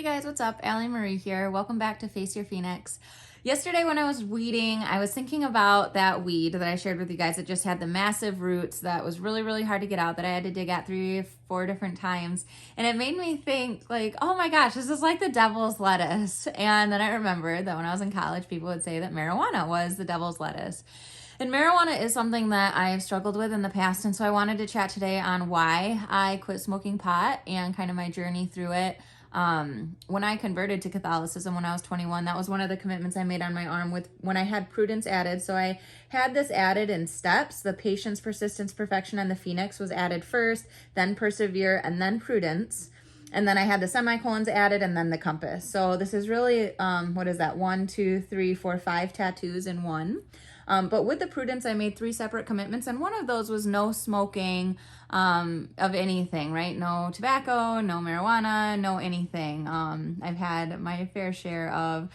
you guys, what's up? Allie Marie here. Welcome back to Face Your Phoenix. Yesterday when I was weeding, I was thinking about that weed that I shared with you guys that just had the massive roots that was really, really hard to get out, that I had to dig at 3-4 different times. And it made me think like, oh my gosh, this is like the devil's lettuce. And then I remembered that when I was in college, people would say that marijuana was the devil's lettuce. And marijuana is something that I've struggled with in the past. And so I wanted to chat today on why I quit smoking pot and kind of my journey through it. When I converted to Catholicism when I was 21, that was one of the commitments I made on my arm when I had prudence added. So I had this added in steps. The patience, persistence, perfection, and the phoenix was added first, then persevere, and then prudence. And then I had the semicolons added and then the compass. So this is really, 1, 2, 3, 4, 5 tattoos in one. But with the prudence, I made 3 separate commitments, and one of those was no smoking of anything, right? No tobacco, no marijuana, no anything. I've had my fair share of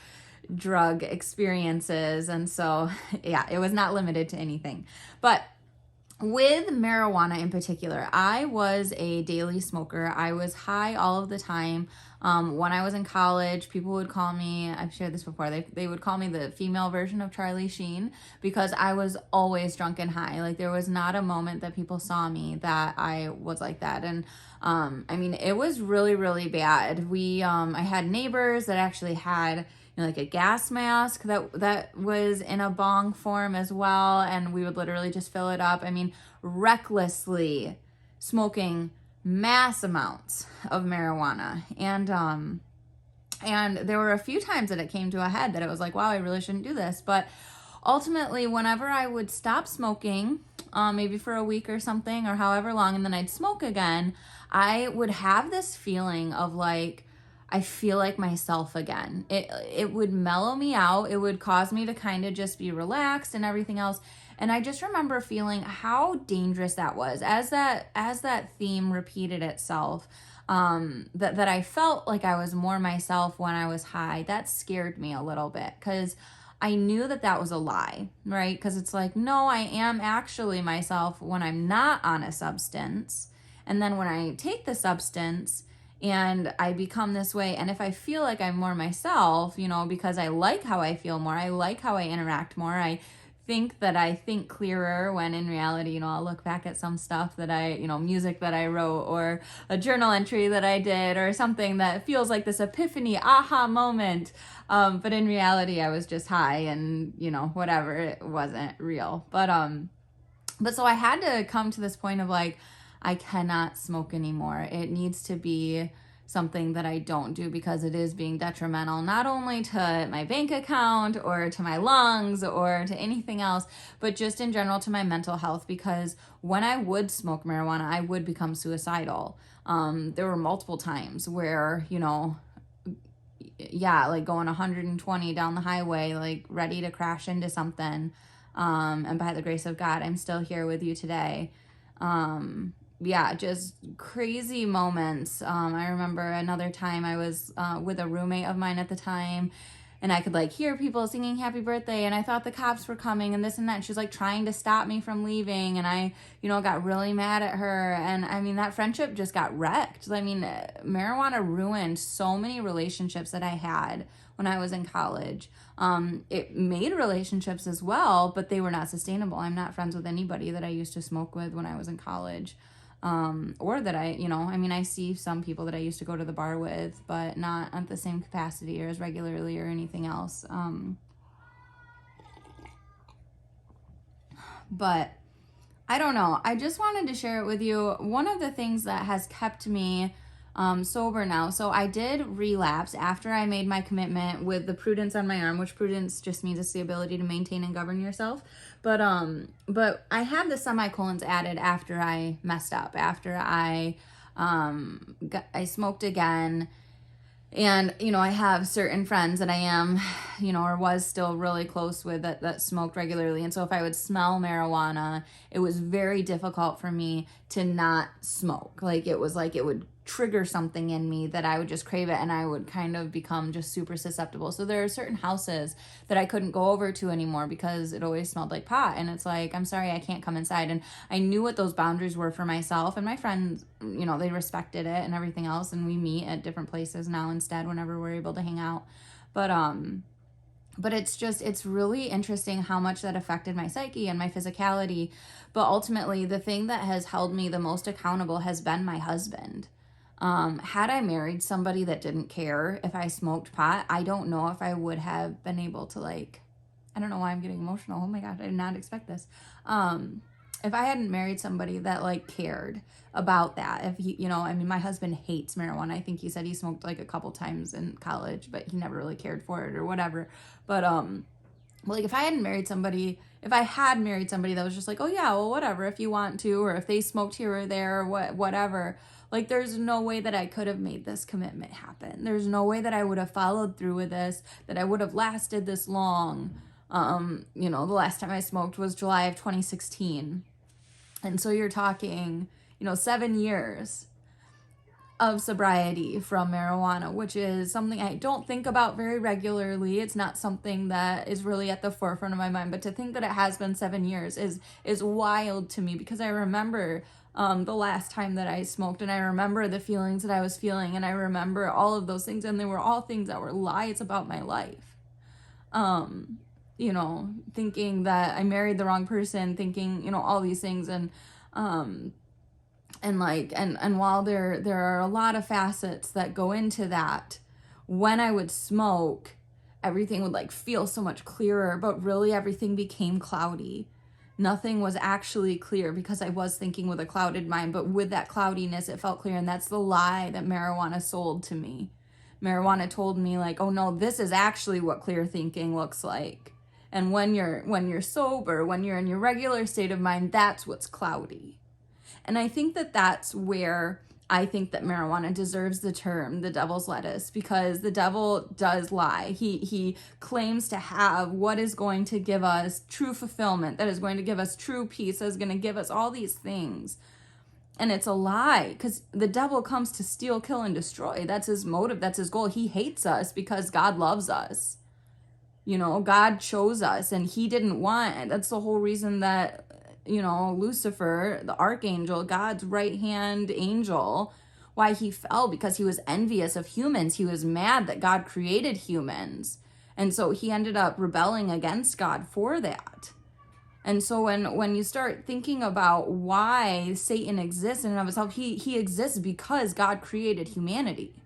drug experiences, and so, yeah, it was not limited to anything. But with marijuana in particular, I was a daily smoker. I was high all of the time. When I was in college, people would call me, I've shared this before, they would call me the female version of Charlie Sheen because I was always drunk and high. Like there was not a moment that people saw me that I was like that. And it was really, really bad. I had neighbors that actually had like a gas mask that was in a bong form as well, and we would literally just fill it up. Recklessly smoking mass amounts of marijuana, and there were a few times that it came to a head that it was like, wow, I really shouldn't do this. But ultimately, whenever I would stop smoking, maybe for a week or something or however long, and then I'd smoke again, I would have this feeling of like, I feel like myself again. It would mellow me out. It would cause me to kind of just be relaxed and everything else. And I just remember feeling how dangerous that was as that theme repeated itself. That I felt like I was more myself when I was high. That scared me a little bit because I knew that was a lie, right? Because it's like, no, I am actually myself when I'm not on a substance. And then when I take the substance and I become this way, and if I feel like I'm more myself, because I like how I feel more, I like how I interact more, I think that I think clearer, when in reality, I'll look back at some stuff that music that I wrote or a journal entry that I did or something that feels like this epiphany, aha moment. But in reality, I was just high and, whatever, it wasn't real. But so I had to come to this point of like, I cannot smoke anymore. It needs to be something that I don't do because it is being detrimental, not only to my bank account or to my lungs or to anything else, but just in general to my mental health. Because when I would smoke marijuana, I would become suicidal. There were multiple times where, like going 120 down the highway, like ready to crash into something. And by the grace of God, I'm still here with you today. Just crazy moments. I remember another time I was with a roommate of mine at the time, and I could like hear people singing happy birthday, and I thought the cops were coming and this and that. And she was like trying to stop me from leaving, and I, got really mad at her. And that friendship just got wrecked. Marijuana ruined so many relationships that I had when I was in college. It made relationships as well, but they were not sustainable. I'm not friends with anybody that I used to smoke with when I was in college. Or that I see some people that I used to go to the bar with, but not at the same capacity or as regularly or anything else. But I don't know. I just wanted to share it with you. One of the things that has kept me sober now. So I did relapse after I made my commitment with the prudence on my arm, which prudence just means it's the ability to maintain and govern yourself. But I had the semicolons added after I messed up, after I smoked again. And, I have certain friends that I am, or was still really close with that smoked regularly. And so if I would smell marijuana, it was very difficult for me to not smoke. Like it was like it would trigger something in me that I would just crave it, and I would kind of become just super susceptible. So there are certain houses that I couldn't go over to anymore because it always smelled like pot, and it's like, I'm sorry, I can't come inside. And I knew what those boundaries were for myself, and my friends, you know, they respected it and everything else, and we meet at different places now instead whenever we're able to hang out. But it's really interesting how much that affected my psyche and my physicality. But ultimately, the thing that has held me the most accountable has been my husband. Had I married somebody that didn't care if I smoked pot, I don't know if I would have been able to, like, I don't know why I'm getting emotional. Oh my God, I did not expect this. If I hadn't married somebody that, like, cared about that, if he, you know, I mean, my husband hates marijuana. I think he said he smoked like a couple times in college, but he never really cared for it or whatever. But, like, if I had married somebody that was just like, oh yeah, well, whatever, if you want to, or if they smoked here or there or whatever, like, there's no way that I could have made this commitment happen. There's no way that I would have followed through with this, that I would have lasted this long. You know, the last time I smoked was July of 2016. And so you're talking, you know, 7 years of sobriety from marijuana, which is something I don't think about very regularly. It's not something that is really at the forefront of my mind, but to think that it has been 7 years is wild to me, because I remember the last time that I smoked, and I remember the feelings that I was feeling, and I remember all of those things, and they were all things that were lies about my life. You know, thinking that I married the wrong person, thinking, you know, all these things, and while there are a lot of facets that go into that, when I would smoke, everything would, like, feel so much clearer, but really everything became cloudy. Nothing was actually clear because I was thinking with a clouded mind, but with that cloudiness, it felt clear. And that's the lie that marijuana sold to me. Marijuana told me, like, oh no, this is actually what clear thinking looks like. And when you're sober, when you're in your regular state of mind, that's what's cloudy. And I think that that's where I think that marijuana deserves the term the devil's lettuce, because the devil does lie. He claims to have what is going to give us true fulfillment, that is going to give us true peace, that is going to give us all these things. And it's a lie, because the devil comes to steal, kill, and destroy. That's his motive. That's his goal. He hates us because God loves us. You know, God chose us, and he didn't want it. That's the whole reason that, you know, Lucifer, the archangel, God's right-hand angel, why he fell, because he was envious of humans. He was mad that God created humans. And so he ended up rebelling against God for that. And so when you start thinking about why Satan exists in and of himself, he exists because God created humanity.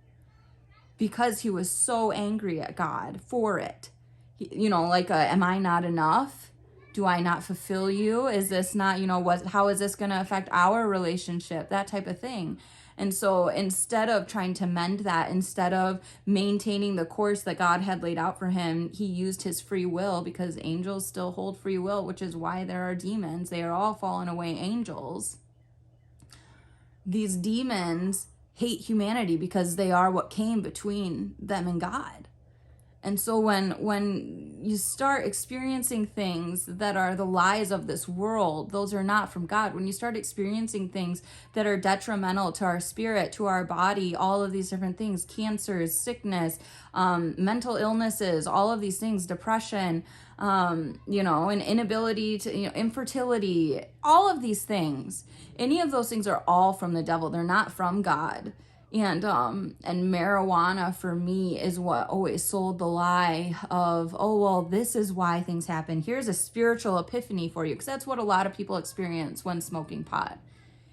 Because he was so angry at God for it. You know, like, am I not enough? Do I not fulfill you? Is this not, you know, how is this going to affect our relationship? That type of thing. And so instead of trying to mend that, instead of maintaining the course that God had laid out for him, he used his free will, because angels still hold free will, which is why there are demons. They are all fallen away angels. These demons hate humanity because they are what came between them and God. And so when you start experiencing things that are the lies of this world, those are not from God. When you start experiencing things that are detrimental to our spirit, to our body, all of these different things, cancers, sickness, mental illnesses, all of these things, depression, you know, an inability to, you know, infertility, all of these things, any of those things are all from the devil. They're not from God. And marijuana for me is what always sold the lie of, oh, well, this is why things happen. Here's a spiritual epiphany for you. Because that's what a lot of people experience when smoking pot,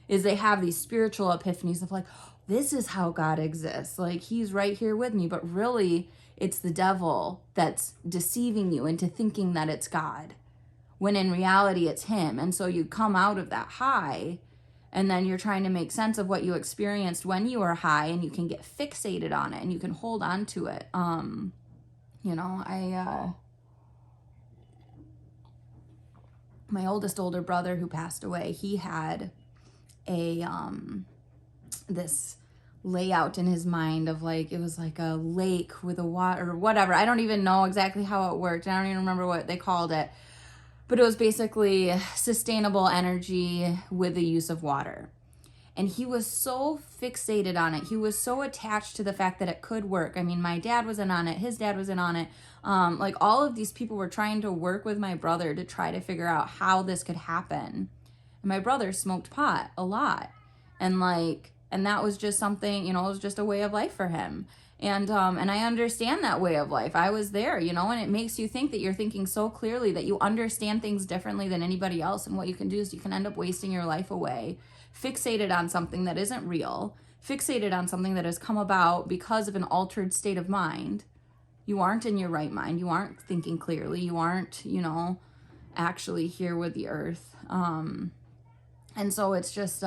is they have these spiritual epiphanies of, like, this is how God exists. Like, he's right here with me. But really, it's the devil that's deceiving you into thinking that it's God, when in reality it's him. And so you come out of that high, and then you're trying to make sense of what you experienced when you were high, and you can get fixated on it, and you can hold on to it. You know, my older brother who passed away, he had this layout in his mind of, like, it was like a lake with a water or whatever. I don't even know exactly how it worked. I don't even remember what they called it. But it was basically sustainable energy with the use of water. And he was so fixated on it. He was so attached to the fact that it could work. I mean, my dad was in on it. His dad was in on it. Like all of these people were trying to work with my brother to try to figure out how this could happen. And my brother smoked pot a lot. And that was just something, it was just a way of life for him. And I understand that way of life. I was there, and it makes you think that you're thinking so clearly, that you understand things differently than anybody else. And what you can do is you can end up wasting your life away, fixated on something that isn't real, fixated on something that has come about because of an altered state of mind. You aren't in your right mind. You aren't thinking clearly. You aren't, actually here with the earth. And so it's just,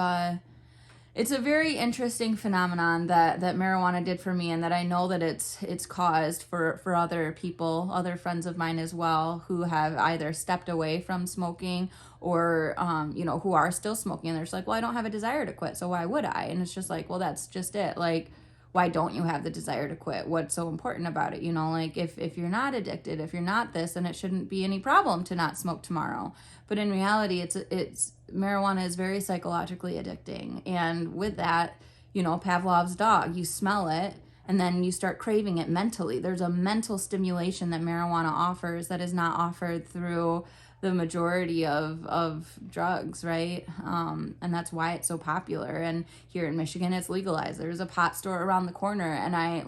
it's a very interesting phenomenon that marijuana did for me, and that I know that it's caused for other people, other friends of mine as well, who have either stepped away from smoking or, who are still smoking. And they're just like, well, I don't have a desire to quit, so why would I? And it's just like, well, that's just it. Like, why don't you have the desire to quit? What's so important about it? Like if you're not addicted, if you're not this, then it shouldn't be any problem to not smoke tomorrow. But in reality, it's marijuana is very psychologically addicting. And with that, Pavlov's dog, you smell it and then you start craving it mentally. There's a mental stimulation that marijuana offers that is not offered through the majority of drugs, right? And that's why it's so popular. And here in Michigan, it's legalized. There's a pot store around the corner. And I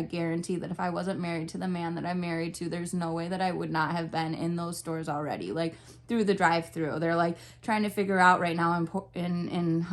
guarantee that if I wasn't married to the man that I'm married to, there's no way that I would not have been in those stores already, like through the drive-through. They're like trying to figure out right now in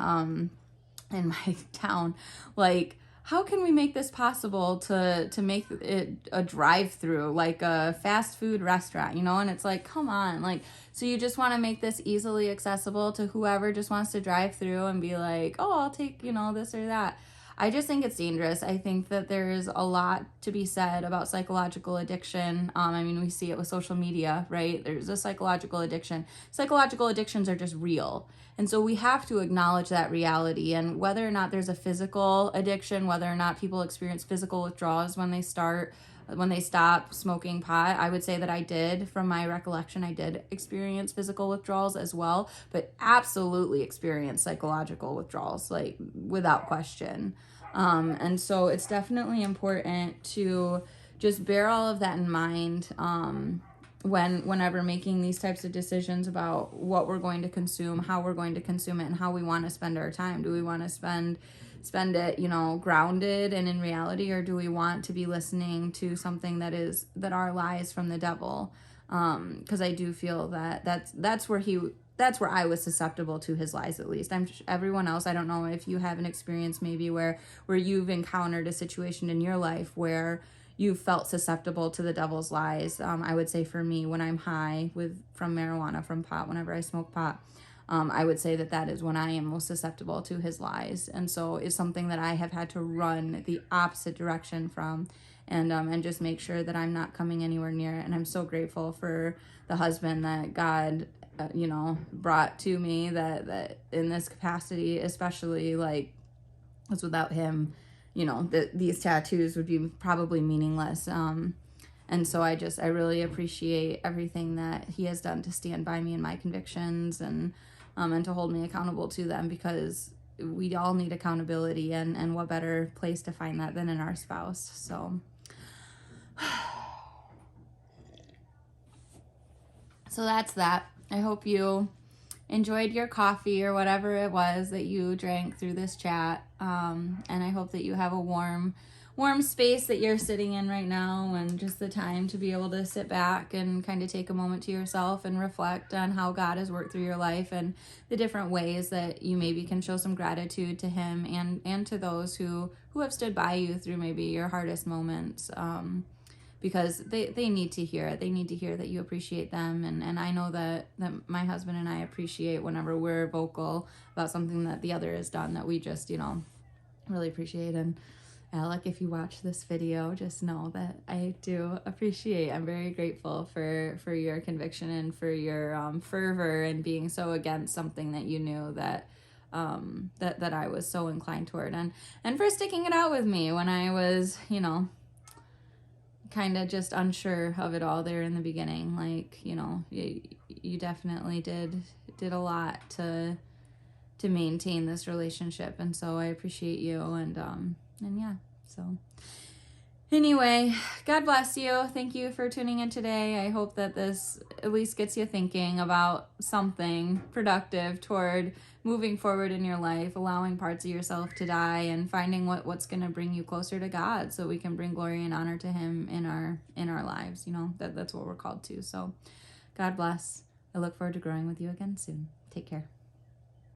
my town, like, how can we make this possible to make it a drive-through, like a fast food restaurant, and it's like, come on, like, so you just want to make this easily accessible to whoever just wants to drive through and be like, oh, I'll take, this or that. I just think it's dangerous. I think that there's a lot to be said about psychological addiction. We see it with social media, right? There's a psychological addiction. Psychological addictions are just real. And so we have to acknowledge that reality. And whether or not there's a physical addiction, whether or not people experience physical withdrawals when they stop smoking pot, I would say that I did, from my recollection, I did experience physical withdrawals as well, but absolutely experienced psychological withdrawals, like without question. And so it's definitely important to just bear all of that in mind, whenever making these types of decisions about what we're going to consume, how we're going to consume it, and how we want to spend our time. Do we want to spend it, grounded and in reality, or do we want to be listening to something that are lies from the devil? Because I do feel that's where I was susceptible to his lies, at least. Everyone else, I don't know if you have an experience maybe where you've encountered a situation in your life where you felt susceptible to the devil's lies. I would say for me, when I'm high from marijuana, from pot, whenever I smoke pot, I would say that is when I am most susceptible to his lies. And so it's something that I have had to run the opposite direction from, and just make sure that I'm not coming anywhere near it. And I'm so grateful for the husband that God, brought to me that in this capacity, especially, like, because without him, these tattoos would be probably meaningless. And so I really appreciate everything that he has done to stand by me in my convictions, and to hold me accountable to them, because we all need accountability, and what better place to find that than in our spouse. So that's that. I hope you enjoyed your coffee or whatever it was that you drank through this chat. And I hope that you have a warm space that you're sitting in right now, and just the time to be able to sit back and kind of take a moment to yourself and reflect on how God has worked through your life, and the different ways that you maybe can show some gratitude to him, and to those who have stood by you through maybe your hardest moments. Because they need to hear it. They need to hear that you appreciate them. And I know that my husband and I appreciate whenever we're vocal about something that the other has done, that we just, really appreciate. And Alec, if you watch this video, just know that I do appreciate. I'm very grateful for your conviction and for your fervor and being so against something that you knew that I was so inclined toward. And for sticking it out with me when I was, kind of just unsure of it all there in the beginning. Like, you definitely did a lot to maintain this relationship. And so I appreciate you. And yeah, so anyway, God bless you. Thank you for tuning in today. I hope that this at least gets you thinking about something productive toward moving forward in your life, allowing parts of yourself to die, and finding what's going to bring you closer to God, so we can bring glory and honor to Him in our lives. That's what we're called to. So God bless. I look forward to growing with you again soon. Take care.